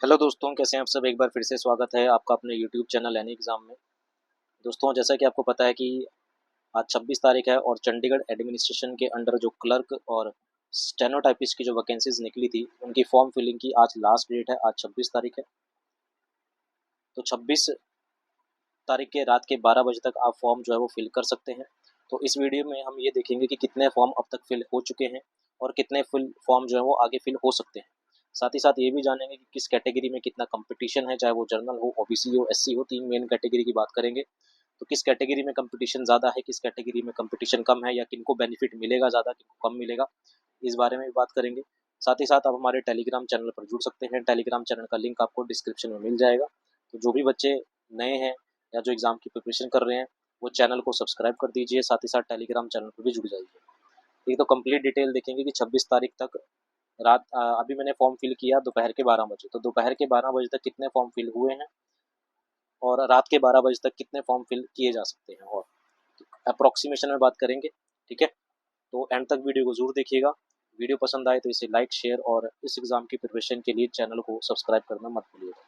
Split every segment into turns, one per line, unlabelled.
Hello दोस्तों, कैसे हैं आप सब। एक बार फिर से स्वागत है आपका अपने यूट्यूब चैनल एनी एग्ज़ाम में। दोस्तों, जैसा कि आपको पता है कि आज 26 तारीख है और चंडीगढ़ एडमिनिस्ट्रेशन के अंडर जो क्लर्क और स्टेनोटाइपिस्ट की जो वैकेंसीज निकली थी उनकी फॉर्म फिलिंग की आज लास्ट डेट है। आज 26 तारीख है, तो 26 तारीख के रात के 12 बजे तक आप फॉर्म जो है वो फिल कर सकते हैं। तो इस वीडियो में हम ये देखेंगे कि कितने फॉर्म अब तक फिल हो चुके हैं और कितने फिल फॉर्म जो है वो आगे फिल हो सकते हैं। साथ ही साथ ये भी जानेंगे कि किस कैटेगरी में कितना कंपटीशन है, चाहे वो जनरल हो, ओबीसी हो, एससी हो। तीन मेन कैटेगरी की बात करेंगे। तो किस कैटेगरी में कंपटीशन ज़्यादा है, किस कैटेगरी में कंपटीशन कम है, या किनको बेनिफिट मिलेगा ज़्यादा, किनको कम मिलेगा, इस बारे में भी बात करेंगे। साथ ही साथ आप हमारे टेलीग्राम चैनल पर जुड़ सकते हैं। टेलीग्राम चैनल का लिंक आपको डिस्क्रिप्शन में मिल जाएगा। तो जो भी बच्चे नए हैं या जो एग्ज़ाम की प्रिपरेशन कर रहे हैं वो चैनल को सब्सक्राइब कर दीजिए। साथ ही साथ टेलीग्राम चैनल पर भी जुड़ जाइए। ठीक, तो कंप्लीट डिटेल देखेंगे कि 26 तारीख तक अभी मैंने फॉर्म फिल किया दोपहर के 12 बजे, तो दोपहर के 12 बजे तक कितने फॉर्म फिल हुए हैं और रात के 12 बजे तक कितने फॉर्म फिल किए जा सकते हैं, और अप्रोक्सीमेशन में बात करेंगे। ठीक है, तो एंड तक वीडियो को जरूर देखिएगा। वीडियो पसंद आए तो इसे लाइक, शेयर और इस एग्ज़ाम की प्रिपरेशन के लिए चैनल को सब्सक्राइब करना मत भूलिएगा।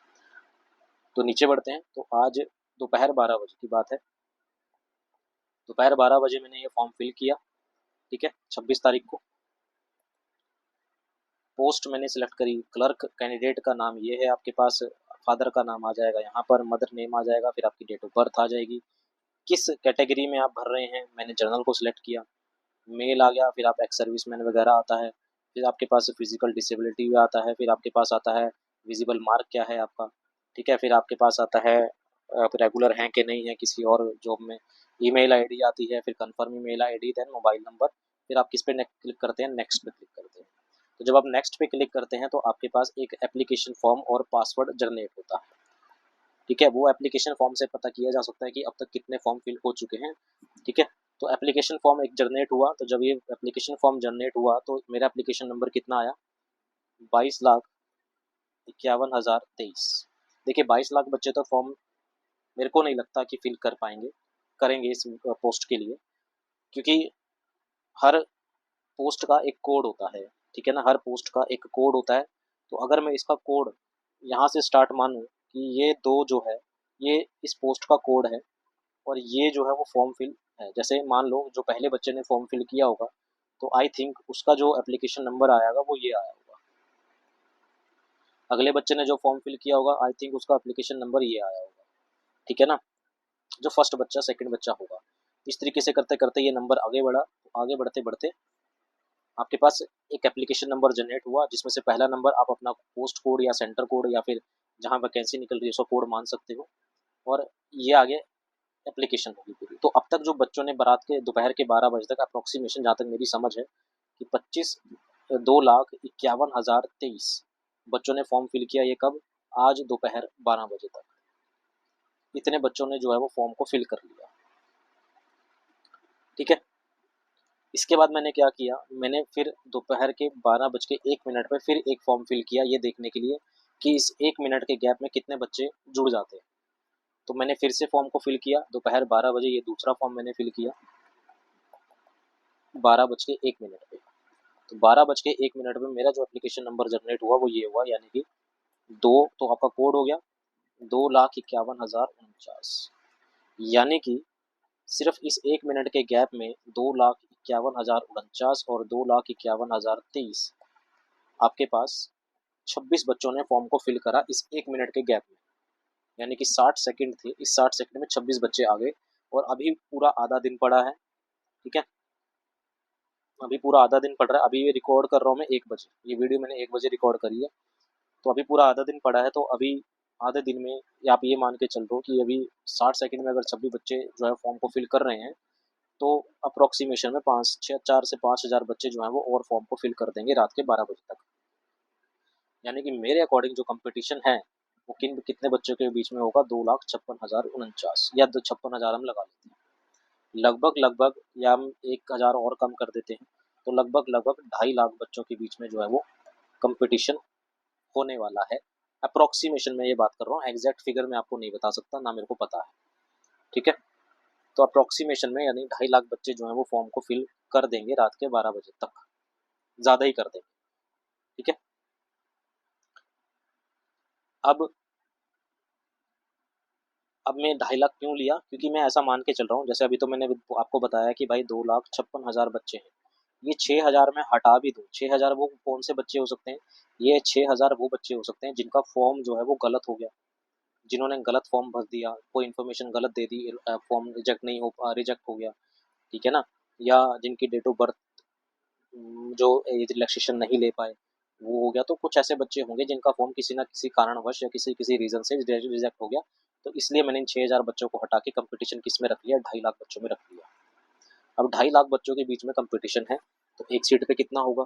तो नीचे बढ़ते हैं। तो आज दोपहर 12 बजे की बात है। दोपहर 12 बजे मैंने ये फॉर्म फिल किया। ठीक है, 26 तारीख को। पोस्ट मैंने सिलेक्ट करी क्लर्क। कैंडिडेट का नाम ये है आपके पास, फादर का नाम आ जाएगा यहाँ पर, मदर नेम आ जाएगा, फिर आपकी डेट ऑफ बर्थ आ जाएगी। किस कैटेगरी में आप भर रहे हैं, मैंने जनरल को सिलेक्ट किया। मेल आ गया, फिर आप एक्स सर्विस मैन वगैरह आता है। फिर आपके पास फिजिकल डिसेबिलिटी भी आता है। फिर आपके पास आता है विजिबल मार्क क्या है आपका। ठीक है, फिर आपके पास आता है आप रेगुलर हैं कि नहीं है किसी और जॉब में। ईमेल आईडी आती है, फिर confirm email ID, then mobile number. फिर आप किस पे क्लिक करते हैं, नेक्स्ट पे क्लिक करते हैं। तो जब आप नेक्स्ट पे क्लिक करते हैं तो आपके पास एक एप्लीकेशन फॉर्म और पासवर्ड जनरेट होता है। ठीक है, वो एप्लीकेशन फॉर्म से पता किया जा सकता है कि अब तक कितने फॉर्म फिल हो चुके हैं। ठीक है, तो एप्लीकेशन फॉर्म एक जनरेट हुआ, तो जब ये एप्लीकेशन फॉर्म जनरेट हुआ तो मेरा एप्लीकेशन नंबर कितना आया, 22,51,023। देखिए, 22 लाख बच्चे तो फॉर्म मेरे को नहीं लगता कि फिल कर पाएंगे, करेंगे इस पोस्ट के लिए, क्योंकि हर पोस्ट का एक कोड होता है। ठीक है ना, हर पोस्ट का एक कोड होता है। तो अगर मैं इसका कोड यहाँ से स्टार्ट मानूँ कि ये दो जो है ये इस पोस्ट का कोड है और ये जो है वो फॉर्म फिल है। जैसे मान लो जो पहले बच्चे ने फॉर्म फिल किया होगा तो आई थिंक उसका जो एप्लीकेशन नंबर आएगा वो ये आया होगा। अगले बच्चे ने जो फॉर्म फिल किया होगा आई थिंक उसका एप्लीकेशन नंबर ये आया होगा। ठीक है ना, जो फर्स्ट बच्चा सेकंड बच्चा होगा। इस तरीके से करते करते ये नंबर आगे बढ़ा। तो आगे बढ़ते बढ़ते आपके पास एक एप्लीकेशन नंबर जनरेट हुआ, जिसमें से पहला नंबर आप अपना पोस्ट कोड या सेंटर कोड या फिर जहाँ वैकेंसी निकल रही है उसका कोड मान सकते हो, और ये आगे एप्लीकेशन होगी पूरी। तो अब तक जो बच्चों ने बारात के दोपहर के 12 बजे तक अप्रोक्सीमेशन, जहाँ तक मेरी समझ है, कि 2,51,023 बच्चों ने फॉर्म फिल किया। ये कब, आज दोपहर 12 बजे तक इतने बच्चों ने जो है वो फॉर्म को फिल कर लिया। ठीक है, इसके बाद मैंने क्या किया, मैंने फिर दोपहर के 12 बज के 1 मिनट पे फिर एक फॉर्म फिल किया, ये देखने के लिए कि इस 1 मिनट के गैप में कितने बच्चे जुड़ जाते हैं। तो मैंने फिर से फॉर्म को फिल किया दोपहर 12 बजे, ये दूसरा फॉर्म मैंने फिल किया 12 बज के 1 मिनट पे। तो 12 बज के 1 मिनट में मेरा जो एप्लीकेशन नंबर जनरेट हुआ वो ये हुआ, यानी कि दो, तो आपका कोड हो गया 2,51,049। यानी कि सिर्फ इस 1 मिनट के गैप में 2,51,049 और 2,51,023 आपके पास 26 बच्चों ने फॉर्म को फिल करा इस 1 मिनट के गैप में। यानी कि 60 सेकंड थे, इस 60 सेकंड में 26 बच्चे आ गए। और अभी पूरा आधा दिन पड़ा है। ठीक है, अभी पूरा आधा दिन पड़ रहा है। अभी ये रिकॉर्ड कर रहा हूँ मैं 1 बजे, ये वीडियो मैंने 1 बजे रिकॉर्ड करी है। तो अभी पूरा आधा दिन पड़ा है। तो अभी आधे दिन में, या आप ये मान के चल रहे हो कि अभी 60 सेकंड में अगर 26 बच्चे जो है फॉर्म को फिल कर रहे हैं, तो अप्रोक्सीमेशन में 4 से 5 हज़ार बच्चे जो हैं वो और फॉर्म को फिल कर देंगे रात के 12 बजे तक। यानी कि मेरे अकॉर्डिंग जो कंपटीशन है वो कितने बच्चों के बीच में होगा, 2,56,049, या 56,000 हम लगा लेते हैं। लगभग लगभग, या हम 1,000 और कम कर देते हैं, तो लगभग लगभग 2.5 लाख बच्चों के बीच में जो है वो कंपटीशन होने वाला है। अप्रोक्सीमेशन में ये बात कर रहा हूँ, एग्जैक्ट फिगर मैं आपको नहीं बता सकता, ना मेरे को पता है। ठीक है, तो अप्रोक्सीमेशन में यानी 2.5 लाख बच्चे जो हैं वो फॉर्म को फिल कर देंगे रात के 12 बजे तक, ज़्यादा ही कर देंगे। ठीक है, अब मैं 2.5 लाख क्यों लिया, क्योंकि मैं ऐसा मान के चल रहा हूँ, जैसे अभी तो मैंने आपको बताया कि भाई 2,56,000 बच्चे हैं, ये 6,000 में हटा भी दूँ, 6,000 वो कौन से बच्चे हो सकते हैं, ये 6,000 वो बच्चे हो सकते हैं जिनका फॉर्म जो है वो गलत हो गया, जिन्होंने गलत फॉर्म भर दिया, कोई इन्फॉर्मेशन गलत दे दी, फॉर्म रिजेक्ट नहीं हो रिजेक्ट हो गया, ठीक है ना, या जिनकी डेट ऑफ बर्थ जो एज रिलैक्सेशन नहीं ले पाए वो हो गया, तो कुछ ऐसे बच्चे होंगे जिनका फॉर्म किसी ना किसी कारणवश या किसी किसी रीज़न से रिजेक्ट हो गया, तो इसलिए मैंने इन 6,000 बच्चों को हटा के कंपटीशन किस में रख लिया, 2.5 लाख बच्चों में रख लिया। अब 2.5 लाख बच्चों के बीच में कंपटीशन है, तो एक सीट पे कितना होगा,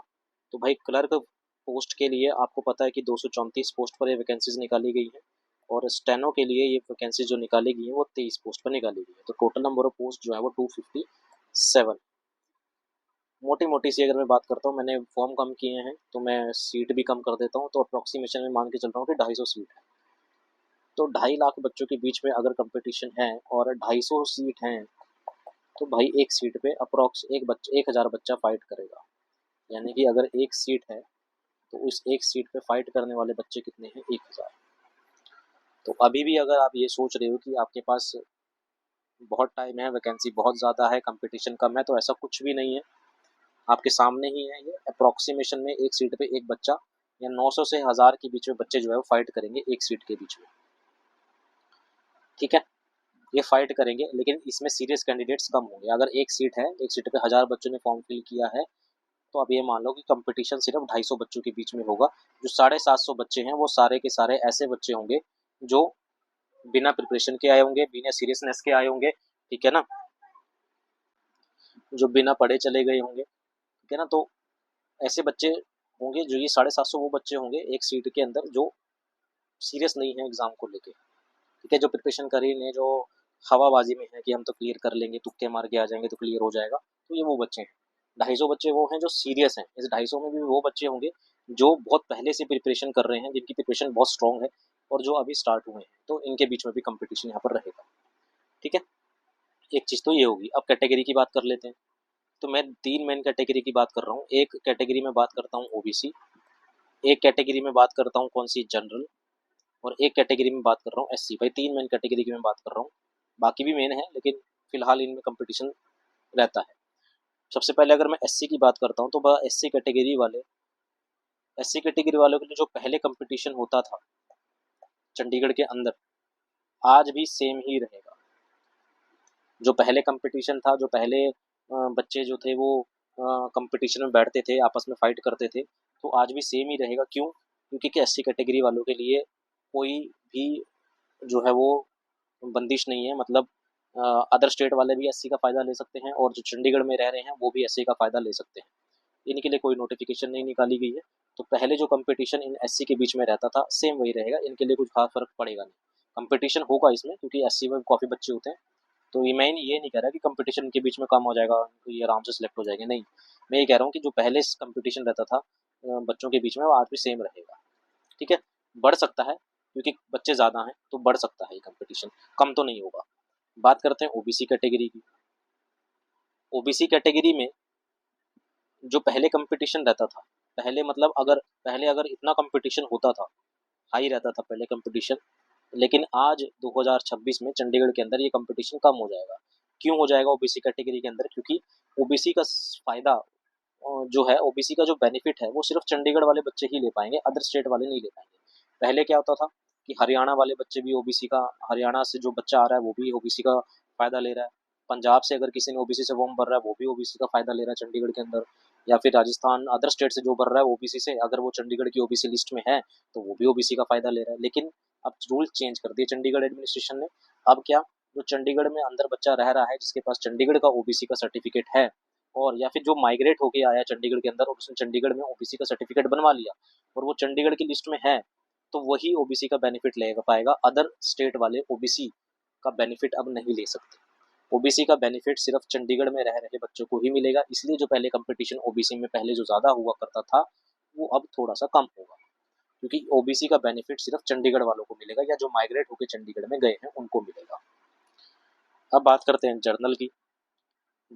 तो भाई क्लर्क पोस्ट के लिए आपको पता है कि 234 पोस्ट पर ये वैकेंसीज निकाली गई हैं, और स्टेनो के लिए ये वैकेंसी जो निकाली गई है वो 23 पोस्ट पर निकाली गई है, तो टोटल नंबर ऑफ पोस्ट जो है वो 257। मोटी मोटी सी अगर मैं बात करता हूँ, मैंने फॉर्म कम किए हैं तो मैं सीट भी कम कर देता हूँ, तो अप्रोक्सीमेशन में मान के चल रहा हूँ कि 250 सीट है, तो 2.5 लाख बच्चों के बीच में अगर कंपटीशन है और 250 सीट हैं, तो भाई एक सीट पे अप्रोक्स एक बच्चा 1,000 बच्चा फाइट करेगा, यानी कि अगर एक सीट है तो उस एक सीट पे फाइट करने वाले बच्चे कितने हैं, 1,000। तो अभी भी अगर आप ये सोच रहे हो कि आपके पास बहुत टाइम है, वैकेंसी बहुत ज़्यादा है, कंपटीशन कम है, तो ऐसा कुछ भी नहीं है, आपके सामने ही है, ये अप्रोक्सीमेशन में एक सीट पे एक बच्चा या 900 से 1,000 के बीच में बच्चे जो है वो फाइट करेंगे एक सीट के बीच में, ठीक है, ये फाइट करेंगे, लेकिन इसमें सीरियस कैंडिडेट्स कम होंगे। अगर एक सीट है, एक सीट पे 1,000 बच्चों ने फॉर्म फिल किया है, तो अब ये मान लो कि कंपटीशन सिर्फ 250 बच्चों के बीच में होगा, जो 750 बच्चे हैं वो सारे के सारे ऐसे बच्चे होंगे जो बिना प्रिपरेशन के आए होंगे, बिना सीरियसनेस के आए होंगे, ठीक है ना, जो बिना पढ़े चले गए होंगे, ठीक है ना, तो ऐसे बच्चे होंगे, जो ये 750 वो बच्चे होंगे एक सीट के अंदर जो सीरियस नहीं है एग्जाम को लेके, ठीक है, जो प्रिपरेशन कर रही है, जो हवाबाजी में है कि हम तो क्लियर कर लेंगे, तुक्के मार के आ जाएंगे तो क्लियर हो जाएगा, तो ये वो बच्चे हैं। 250 बच्चे वो हैं जो सीरियस हैं, इस 250 में भी वो बच्चे होंगे जो बहुत पहले से प्रिपरेशन कर रहे हैं, जिनकी प्रिपरेशन बहुत स्ट्रांग है और जो अभी स्टार्ट हुए हैं, तो इनके बीच में भी कंपटीशन यहाँ पर रहेगा, ठीक है, एक चीज़ तो ये होगी। अब कैटेगरी की बात कर लेते हैं, तो मैं 3 मेन कैटेगरी की बात कर रहा हूँ, एक कैटेगरी में बात करता हूँ ओबीसी, एक कैटेगरी में बात करता हूँ कौन सी, जनरल, और एक कैटेगरी में बात कर रहा हूँ एससी। भाई 3 मेन कैटेगरी की मैं बात कर रहा हूँ, बाकी भी मेन है लेकिन फिलहाल इनमें कंपटीशन रहता है। सबसे पहले अगर मैं एससी की बात करता हूँ, तो एससी कैटेगरी वालों के लिए जो पहले कंपटीशन होता था चंडीगढ़ के अंदर, आज भी सेम ही रहेगा। जो पहले कंपटीशन था, जो पहले बच्चे जो थे वो कंपटीशन में बैठते थे, आपस में फाइट करते थे, तो आज भी सेम ही रहेगा। क्यों? क्योंकि एससी कैटेगरी वालों के लिए कोई भी जो है वो बंदिश नहीं है, मतलब अदर स्टेट वाले भी एससी का फ़ायदा ले सकते हैं और जो चंडीगढ़ में रह रहे हैं वो भी एससी का फ़ायदा ले सकते हैं, इनके लिए कोई नोटिफिकेशन नहीं निकाली गई है। तो पहले जो कंपटीशन इन एससी के बीच में रहता था सेम वही रहेगा, इनके लिए कुछ खास फर्क पड़ेगा नहीं। कंपटीशन होगा इसमें क्योंकि एससी में काफ़ी बच्चे होते हैं, तो ये मैं ये नहीं कह रहा कि कंपटीशन के बीच में कम हो जाएगा तो ये आराम से सिलेक्ट हो जाएंगे, नहीं, मैं ये कह रहा हूँ कि जो पहले कंपटीशन रहता था बच्चों के बीच में वो आज भी सेम रहेगा, ठीक है, बढ़ सकता है क्योंकि बच्चे ज़्यादा हैं तो बढ़ सकता है ये कंपटीशन, कम तो नहीं होगा। बात करते हैं ओबीसी कैटेगरी की। ओबीसी कैटेगरी में जो पहले कंपटीशन रहता था, पहले मतलब अगर इतना कंपटीशन होता था, हाई रहता था पहले कंपटीशन, लेकिन आज 2026 में चंडीगढ़ के अंदर ये कंपटीशन कम हो जाएगा। क्यों हो जाएगा ओबीसी कैटेगरी के अंदर? क्योंकि ओबीसी का फ़ायदा जो है, ओबीसी का जो बेनिफिट है वो सिर्फ चंडीगढ़ वाले बच्चे ही ले पाएंगे, अदर स्टेट वाले नहीं ले पाएंगे। पहले क्या होता था कि हरियाणा वाले बच्चे भी ओबीसी का, हरियाणा से जो बच्चा आ रहा है वो भी ओबीसी का फ़ायदा ले रहा है, पंजाब से अगर किसी ने ओबीसी से फॉर्म भर रहा है वो भी ओबीसी का फ़ायदा ले रहा है चंडीगढ़ के अंदर, या फिर राजस्थान अदर स्टेट से जो भर रहा है ओबीसी से, अगर वो चंडीगढ़ की ओबीसी लिस्ट में है तो वो भी ओबीसी का फ़ायदा ले रहा है। लेकिन अब रूल चेंज कर दिए चंडीगढ़ एडमिनिस्ट्रेशन ने। अब क्या, जो चंडीगढ़ में अंदर बच्चा रह रहा है जिसके पास चंडीगढ़ का ओबीसी का सर्टिफिकेट है, और या फिर जो माइग्रेट होके आया चंडीगढ़ के अंदर और उसने चंडीगढ़ में ओबीसी का सर्टिफिकेट बनवा लिया और वो चंडीगढ़ की लिस्ट में है, तो वही ओबीसी का बेनिफिट ले पाएगा, अदर स्टेट वाले ओबीसी का बेनिफिट अब नहीं ले सकते। ओबीसी का बेनिफिट सिर्फ चंडीगढ़ में रह रहे बच्चों को ही मिलेगा, इसलिए जो पहले कंपटीशन ओबीसी में पहले जो ज़्यादा हुआ करता था वो अब थोड़ा सा कम होगा, क्योंकि ओबीसी का बेनिफिट सिर्फ चंडीगढ़ वालों को मिलेगा या जो माइग्रेट होकर चंडीगढ़ में गए हैं उनको मिलेगा। अब बात करते हैं जर्नल की।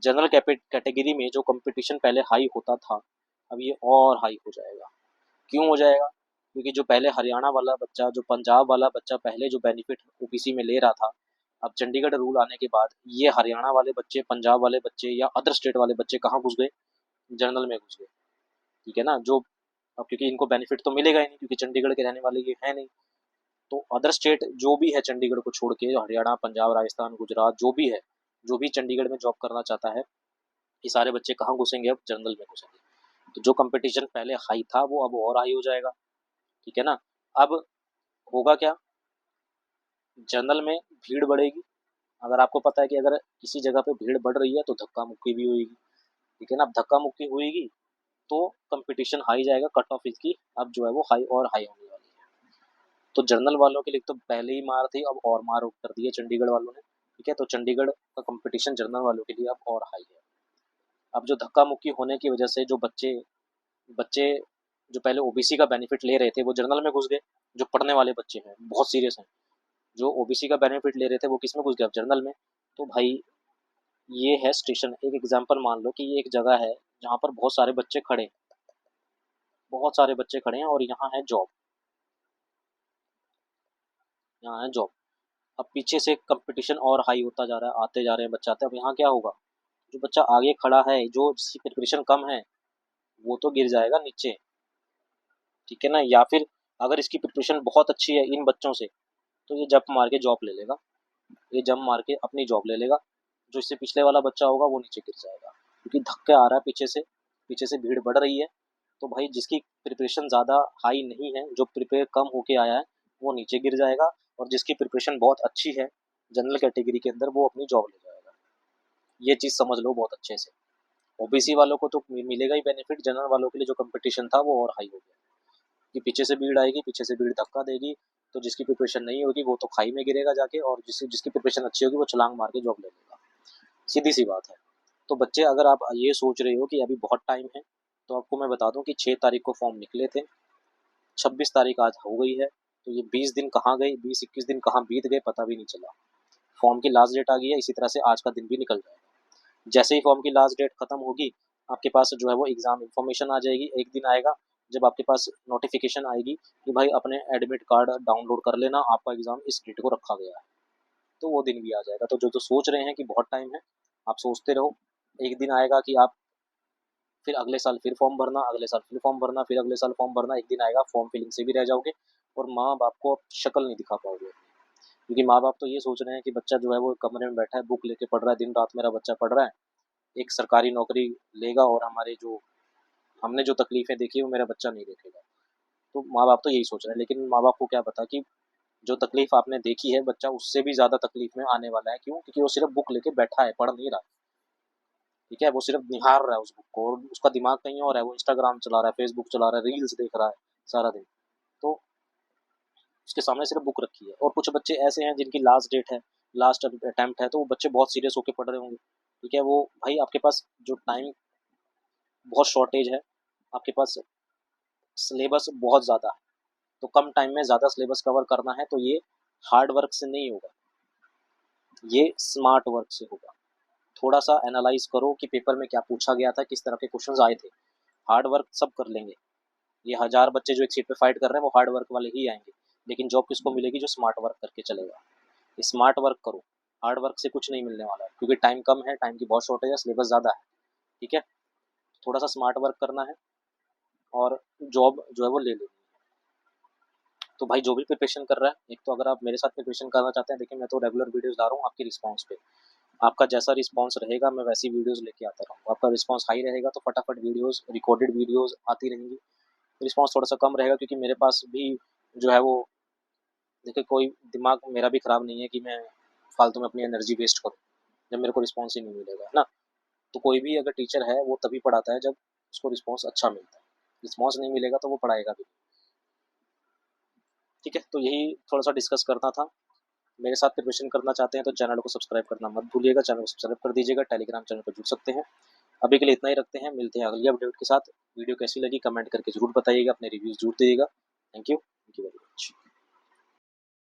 जनरल कैटेगरी में जो कंपटीशन पहले हाई होता था, अब ये और हाई हो जाएगा। क्यों हो जाएगा? क्योंकि जो पहले हरियाणा वाला बच्चा, जो पंजाब वाला बच्चा पहले जो बेनिफिट ओबीसी में ले रहा था, अब चंडीगढ़ रूल आने के बाद ये हरियाणा वाले बच्चे, पंजाब वाले बच्चे या अदर स्टेट वाले बच्चे कहाँ घुस गए? जनरल में घुस गए। ठीक है ना? जो अब क्योंकि इनको बेनिफिट तो मिलेगा ही नहीं, क्योंकि चंडीगढ़ के रहने वाले ये है नहीं। तो अदर स्टेट जो भी है चंडीगढ़ को छोड़ के, हरियाणा, पंजाब, राजस्थान, गुजरात, जो भी है, जो भी चंडीगढ़ में जॉब करना चाहता है, ये सारे बच्चे कहाँ घुसेंगे? अब जनरल में घुसेंगे। तो जो कंपटीशन पहले हाई था वो अब और हाई हो जाएगा। ठीक है ना? अब होगा क्या? जनरल में भीड़ बढ़ेगी। अगर आपको पता है कि अगर किसी जगह पे भीड़ बढ़ रही है तो धक्का मुक्की भी होगी। ठीक है ना? अब धक्का मुक्की होगी तो कंपटीशन हाई जाएगा, कट ऑफ इसकी अब जो है वो हाई और हाई होने वाली है। तो जनरल वालों के लिए तो पहले ही मार थी, अब और मार कर दी है चंडीगढ़ वालों ने। ठीक है? तो चंडीगढ़ का कंपटीशन जनरल वालों के लिए अब और हाई है। अब जो धक्का मुक्की होने की वजह से जो बच्चे बच्चे जो पहले ओबीसी का बेनिफिट ले रहे थे वो जनरल में घुस गए। जो पढ़ने वाले बच्चे हैं, बहुत सीरियस हैं, जो ओबीसी का बेनिफिट ले रहे थे वो किस में घुस गए? अब जनरल में। तो भाई ये है स्टेशन। एक एग्जांपल मान लो कि ये एक जगह है जहाँ पर बहुत सारे बच्चे खड़े हैं, बहुत सारे बच्चे खड़े हैं और यहाँ है जॉब, यहाँ है जॉब। अब पीछे से कंपटीशन और हाई होता जा रहा है, आते जा रहे हैं बच्चे आते हैं। अब यहाँ क्या होगा? जो बच्चा आगे खड़ा है, जो जिसकी प्रिपरेशन कम है, वो तो गिर जाएगा नीचे। ठीक है ना? या फिर अगर इसकी प्रिपरेशन बहुत अच्छी है इन बच्चों से, तो ये जंप मार के जॉब ले लेगा, ये जंप मार के अपनी जॉब ले लेगा। जो इससे पिछले वाला बच्चा होगा वो नीचे गिर जाएगा, क्योंकि धक्का आ रहा है पीछे से भीड़ बढ़ रही है। तो भाई जिसकी प्रिपरेशन ज़्यादा हाई नहीं है, जो प्रिपेयर कम होके आया है, वो नीचे गिर जाएगा। और जिसकी प्रिपरेशन बहुत अच्छी है जनरल कैटेगरी के अंदर, वो अपनी जॉब ले जाएगा। ये चीज़ समझ लो बहुत अच्छे से। ओबीसी वालों को तो मिलेगा ही बेनिफिट, जनरल वालों के लिए जो कंपटीशन था वो और हाई हो गया कि पीछे से भीड़ आएगी, पीछे से भीड़ धक्का देगी। तो जिसकी प्रिपरेशन नहीं होगी वो तो खाई में गिरेगा जाके, और जिसकी प्रिपरेशन अच्छी होगी वो छलांग मार के जॉब ले लेगा। सीधी सी बात है। तो बच्चे, अगर आप ये सोच रहे हो कि अभी बहुत टाइम है, तो आपको मैं बता दूं कि 6 तारीख को फॉर्म निकले थे, 26 तारीख आज हो गई है। तो ये 20 दिन कहाँ गए, 20-21 दिन कहाँ बीत गए पता भी नहीं चला। फॉर्म की लास्ट डेट आ गई है, इसी तरह से आज का दिन भी निकल जाएगा। जैसे ही फॉर्म की लास्ट डेट खत्म होगी, आपके पास जो है वो एग्ज़ाम इन्फॉर्मेशन आ जाएगी। एक दिन आएगा जब आपके पास नोटिफिकेशन आएगी कि भाई अपने एडमिट कार्ड डाउनलोड कर लेना, आपका एग्ज़ाम इस डेट को रखा गया है। तो वो दिन भी आ जाएगा। तो जो सोच रहे हैं कि बहुत टाइम है, आप सोचते रहो। एक दिन आएगा कि आप फिर अगले साल फिर फॉर्म भरना, अगले साल फिर फॉर्म भरना, फिर अगले साल फॉर्म भरना। एक दिन आएगा फॉर्म फिलिंग से भी रह जाओगे और माँ बाप को आप शक्ल नहीं दिखा पाओगे। क्योंकि माँ बाप तो ये सोच रहे हैं कि बच्चा जो है वो कमरे में बैठा है, बुक लेके पढ़ रहा है, दिन रात मेरा बच्चा पढ़ रहा है, एक सरकारी नौकरी लेगा और हमारे जो हमने जो तकलीफें देखी वो मेरा बच्चा नहीं देखेगा। तो माँ बाप तो यही सोच रहे हैं, लेकिन माँ बाप को क्या पता कि जो तकलीफ आपने देखी है बच्चा उससे भी ज़्यादा तकलीफ में आने वाला है। क्यों? क्योंकि वो सिर्फ बुक लेके बैठा है, पढ़ नहीं रहा। ठीक है? वो सिर्फ निहार रहा है उस बुक को, और उसका दिमाग कहीं और है। वो इंस्टाग्राम चला रहा है, फेसबुक चला रहा है, रील्स देख रहा है सारा दिन। तो उसके सामने सिर्फ बुक रखी है। और कुछ बच्चे ऐसे हैं जिनकी लास्ट डेट है, लास्ट अटेम्प्ट है, तो वो बच्चे बहुत सीरियस होकर पढ़ रहे होंगे। ठीक है? वो भाई आपके पास जो टाइम बहुत शॉर्टेज है, आपके पास सिलेबस बहुत ज़्यादा है, तो कम टाइम में ज़्यादा सिलेबस कवर करना है, तो ये हार्ड वर्क से नहीं होगा, ये स्मार्ट वर्क से होगा। थोड़ा सा एनालाइज करो कि पेपर में क्या पूछा गया था, किस तरह के क्वेश्चंस आए थे। हार्ड वर्क सब कर लेंगे। ये 1000 बच्चे जो एक सीट पे फाइट कर रहे हैं वो हार्ड वर्क वाले ही आएंगे, लेकिन जॉब किसको मिलेगी? जो स्मार्ट वर्क करके चलेगा। स्मार्ट वर्क करो, हार्ड वर्क से कुछ नहीं मिलने वाला है, क्योंकि टाइम कम है, टाइम की बहुत शॉर्टेज है, सिलेबस ज़्यादा है। ठीक है? थोड़ा सा स्मार्ट वर्क करना है और जॉब जो है वो ले लेनी है। तो भाई जो भी प्रिपरेशन कर रहा है, एक तो अगर आप मेरे साथ प्रिपरेशन करना चाहते हैं, देखिए मैं तो रेगुलर वीडियोस ला रहा हूँ आपकी रिस्पॉन्स पे। आपका जैसा रिस्पॉन्स रहेगा मैं वैसी वीडियोस लेके आता रहूँगा। आपका रिस्पॉन्स हाई रहेगा तो फटाफट वीडियोस, रिकॉर्डेड वीडियोस आती रहेंगी। रिस्पॉन्स थोड़ा सा कम रहेगा क्योंकि मेरे पास भी जो है वो, देखिए कोई दिमाग मेरा भी ख़राब नहीं है कि मैं फालतू में अपनी एनर्जी वेस्ट करूँ जब मेरे को रिस्पॉन्स ही नहीं मिलेगा, है ना? तो कोई भी अगर टीचर है वो तभी पढ़ाता है जब उसको रिस्पॉन्स अच्छा मिलता है। रिस्पॉन्स नहीं मिलेगा तो वो पढ़ाएगा भी। ठीक है? तो यही थोड़ा सा डिस्कस करना था। मेरे साथ प्रिपरेशन करना चाहते हैं तो चैनल को सब्सक्राइब करना मत भूलिएगा, चैनल को सब्सक्राइब कर दीजिएगा, टेलीग्राम चैनल पर जुड़ सकते हैं। अभी के लिए इतना ही रखते हैं, मिलते हैं अगली अपडेट के साथ। वीडियो कैसी लगी कमेंट करके जरूर बताइएगा, अपने रिव्यूज़ जरूर दीजिएगा। Thank you very much.